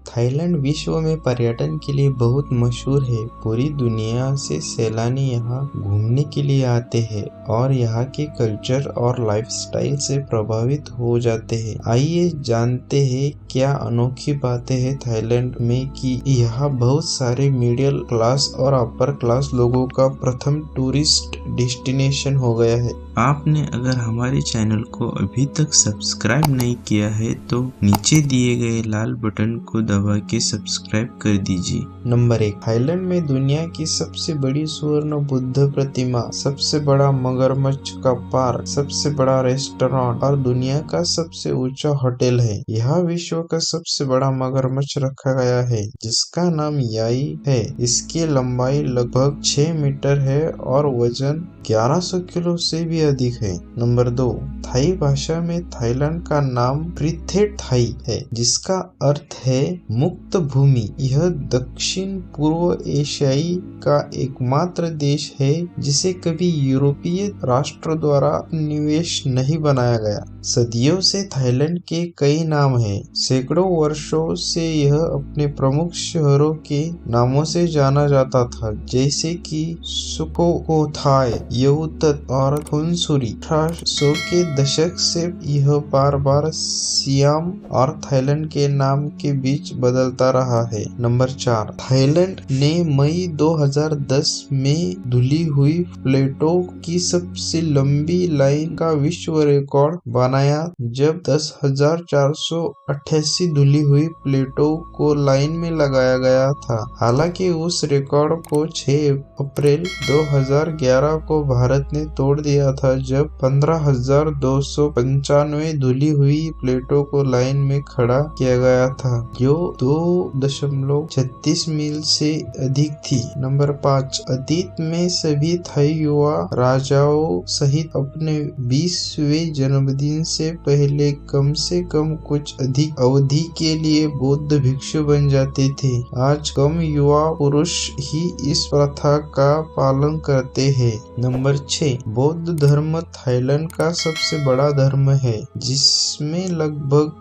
Thailand विश्व में पर्यटन के लिए बहुत मशहूर है। पूरी दुनिया से सैलानी यहाँ घूमने के लिए आते हैं और यहाँ के कल्चर और लाइफस्टाइल से प्रभावित हो जाते हैं। आइए जानते हैं क्या अनोखी बातें हैं थाईलैंड में कि यहाँ बहुत सारे मिडिल क्लास और अपर क्लास लोगों का प्रथम टूरिस्ट डेस्टिनेशन हो गया है। आपने अगर हमारे चैनल को अभी तक सब्सक्राइब नहीं किया है तो नीचे दिए गए लाल बटन को दबा के सब्सक्राइब कर दीजिए। नंबर 1, थाईलैंड में दुनिया की सबसे बड़ी स्वर्ण बुद्ध प्रतिमा, सबसे बड़ा मगरमच्छ का पार्क, सबसे बड़ा रेस्टोरेंट और दुनिया का सबसे ऊंचा होटल है। यहाँ विश्व का सबसे बड़ा मगरमच्छ रखा गया है जिसका नाम याई है। इसकी लंबाई लगभग 6 मीटर है और वजन 1100 किलो से भी अधिक है। नंबर 2, थाई भाषा में थाईलैंड का नाम प्रीथेट थाई है जिसका अर्थ है मुक्त भूमि। यह दक्षिण पूर्व एशियाई का एकमात्र देश है जिसे कभी यूरोपीय राष्ट्र द्वारा निवेश नहीं बनाया गया। सदियों से थाईलैंड के कई नाम हैं। सैकड़ों वर्षों से यह अपने प्रमुख शहरों के नामों से जाना जाता था जैसे कि सुखोथाय, यहूतत और खुनसुरी। 1800 के दशक से यह बार बार सियाम और थाईलैंड के नाम के बीच बदलता रहा है। नंबर 4, थाईलैंड ने मई 2010 में धुली हुई प्लेटो की सबसे लंबी लाइन का विश्व रिकॉर्ड बनाया जब 10,488 धुली हुई प्लेटो को लाइन में लगाया गया था। हालांकि उस रिकॉर्ड को 6 अप्रैल 2011 को भारत ने तोड़ दिया था जब 15,295 धुली हुई प्लेटो को लाइन में खड़ा किया गया था जो 2.36 मील से अधिक थी। नंबर 5, अतीत में सभी थाई युवा राजाओं सहित अपने 20वें जन्मदिन से पहले कम से कम कुछ अधिक अवधि के लिए बौद्ध भिक्षु बन जाते थे। आज कम युवा पुरुष ही इस प्रथा का पालन करते हैं। नंबर 6, बौद्ध धर्म थाईलैंड का सबसे बड़ा धर्म है जिसमें लगभग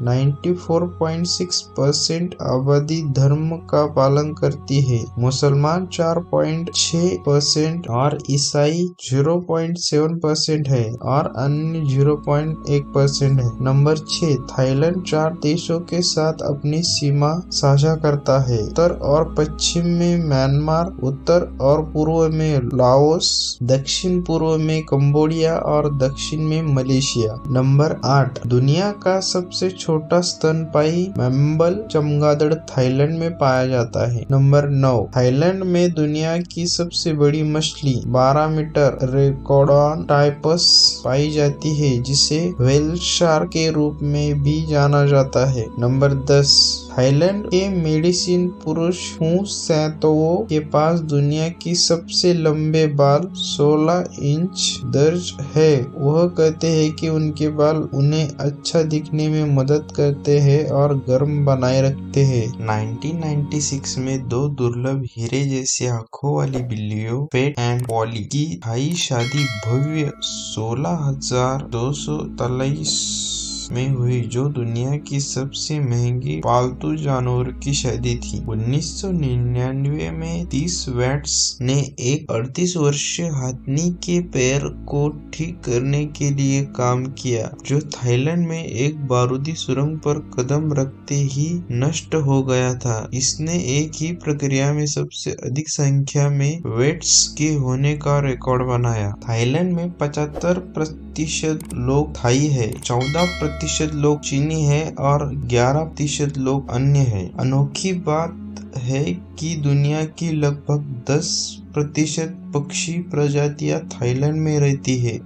94.6% आबादी धर्म का पालन करती है। मुसलमान 4.6% और ईसाई 0.7% है और अन्य 0.1% है। नंबर 6, थाईलैंड 4 देशों के साथ अपनी सीमा साझा करता है। उत्तर और पश्चिम में म्यांमार, उत्तर और पूर्व में लाओस, दक्षिण पूर्व में कंबोडिया और दक्षिण में मलेशिया। नंबर 8, दुनिया का सबसे छोटा स्तनपायी मैमल चमगादड़ थाईलैंड में पाया जाता है। नंबर 9, थाईलैंड में दुनिया की सबसे बड़ी मछली 12 मीटर रेकोडॉन टाइपस पाई जाती है जिसे व्हेल शार्क के रूप में भी जाना जाता है। नंबर 10, थाईलैंड के मेडिसिन पुरुष हू सैतोवो के पास दुनिया की सबसे लंबे बाल 16 इंच दर्ज है। वह कहते हैं कि उनके बाल उन्हें अच्छा दिखने में मदद करते हैं और गर्म बनाए रखते हैं। 1996 में 2 दुर्लभ हीरे जैसी आंखों वाली बिल्लियों पेट एंड पॉली की थाई शादी भव्य 16,243 में हुई जो दुनिया की सबसे महंगी पालतू जानवर की शादी थी। 1999 में 30 वैट्स ने एक 38 वर्षीय हाथनी के पैर को ठीक करने के लिए काम किया जो थाईलैंड में एक बारूदी सुरंग पर कदम रखते ही नष्ट हो गया था। इसने एक ही प्रक्रिया में सबसे अधिक संख्या में वेट्स के होने का रिकॉर्ड बनाया। थाईलैंड में 75% लोग थाई है, 14% लोग चीनी है और 11% लोग अन्य है। अनोखी बात है कि दुनिया की लगभग 10% पक्षी प्रजातियां थाईलैंड में रहती है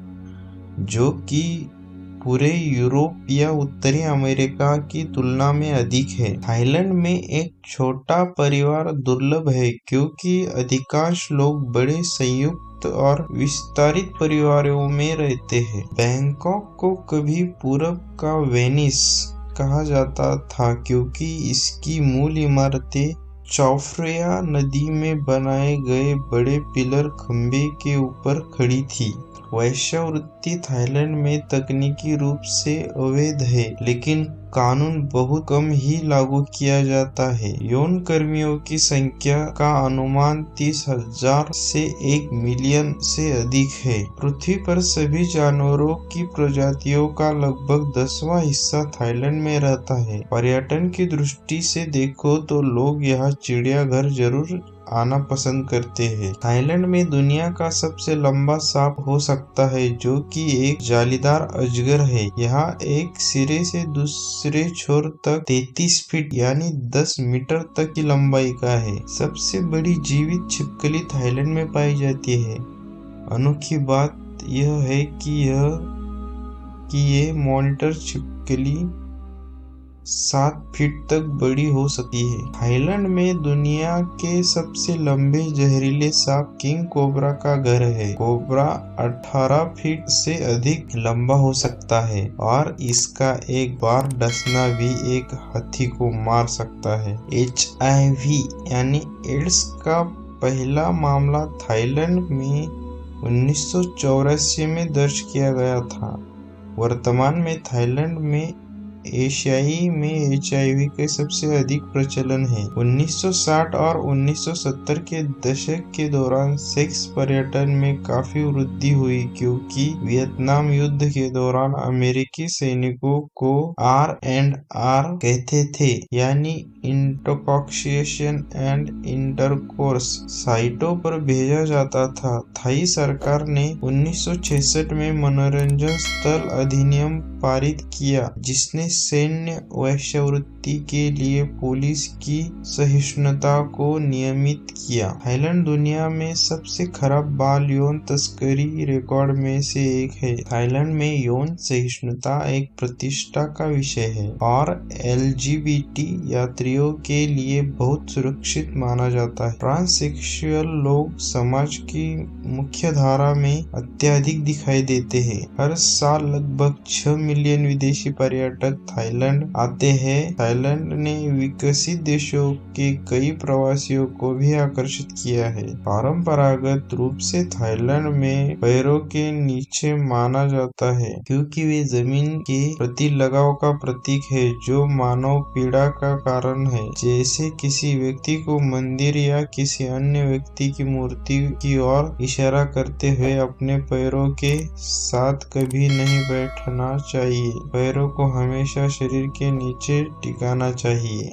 जो कि पूरे यूरोप या उत्तरी अमेरिका की तुलना में अधिक है। थाईलैंड में एक छोटा परिवार दुर्लभ है क्योंकि अधिकांश लोग बड़े संयुक्त और विस्तारित परिवारों में रहते हैं। बैंकॉक को कभी पूरब का वेनिस कहा जाता था क्योंकि इसकी मूल इमारतें चौफ्रेया नदी में बनाए गए बड़े पिलर खंभे के ऊपर खड़ी थी। वेश्यावृत्ति संपत्ति थाईलैंड में तकनीकी रूप से अवैध है, लेकिन कानून बहुत कम ही लागू किया जाता है। यौन कर्मियों की संख्या का अनुमान 30,000 से 1 मिलियन से अधिक है। पृथ्वी पर सभी जानवरों की प्रजातियों का लगभग 10वां हिस्सा थाईलैंड में रहता है। पर्यटन की दृष्टि से देखो तो लोग यहाँ चिड़ियाघर जरूर आना पसंद करते हैं। थाईलैंड में दुनिया का सबसे लंबा सांप हो सकता है, जो कि एक जालीदार अजगर है। यहाँ एक सिरे से दूसरे छोर तक 33 फीट यानी 10 मीटर तक की लंबाई का है। सबसे बड़ी जीवित छिपकली थाईलैंड में पाई जाती है। अनोखी बात यह है कि ये मॉनिटर छिपकली 7 फीट तक बड़ी हो सकती है। थाईलैंड में दुनिया के सबसे लंबे जहरीले सांप किंग कोबरा का घर है। कोबरा 18 फीट से अधिक लंबा हो सकता है और इसका एक बार डसना भी एक हाथी को मार सकता है। HIV यानी एड्स का पहला मामला थाईलैंड में 1984 में दर्ज किया गया था। वर्तमान में थाईलैंड में एशियाई में HIV के सबसे अधिक प्रचलन है। 1960 और 1970 के दशक के दौरान सेक्स पर्यटन में काफी वृद्धि हुई, क्योंकि वियतनाम युद्ध के दौरान अमेरिकी सैनिकों को R&R कहते थे, यानी इंटरकॉक्सिएशन एंड इंटरकोर्स साइटों पर भेजा जाता था। थाई सरकार ने 1966 में मनोरंजन स्थल अधिनियम पारित किया, जिसने सैन्य वेश्यावृत्ति के लिए पुलिस की सहिष्णुता को नियमित किया। थाईलैंड दुनिया में सबसे खराब बाल यौन तस्करी रिकॉर्ड में से एक है। थाईलैंड में यौन सहिष्णुता एक प्रतिष्ठा का विषय है और LGBT यात्रियों के लिए बहुत सुरक्षित माना जाता है। ट्रांससेक्सुअल लोग समाज की मुख्य धारा में अत्यधिक दिखाई देते हैं। हर साल लगभग 6 मिलियन विदेशी पर्यटक थाईलैंड आते हैं। थाईलैंड ने विकसित देशों के कई प्रवासियों को भी आकर्षित किया है। परंपरागत रूप से थाईलैंड में पैरों के नीचे माना जाता है, क्योंकि वे जमीन के प्रति लगाव का प्रतीक है, जो मानव पीड़ा का कारण है। जैसे किसी व्यक्ति को मंदिर या किसी अन्य व्यक्ति की मूर्ति की ओर इशारा करते हुए अपने पैरों के साथ कभी नहीं बैठना चाहिए। पैरों को हमेशा शरीर के नीचे टिकाना चाहिए।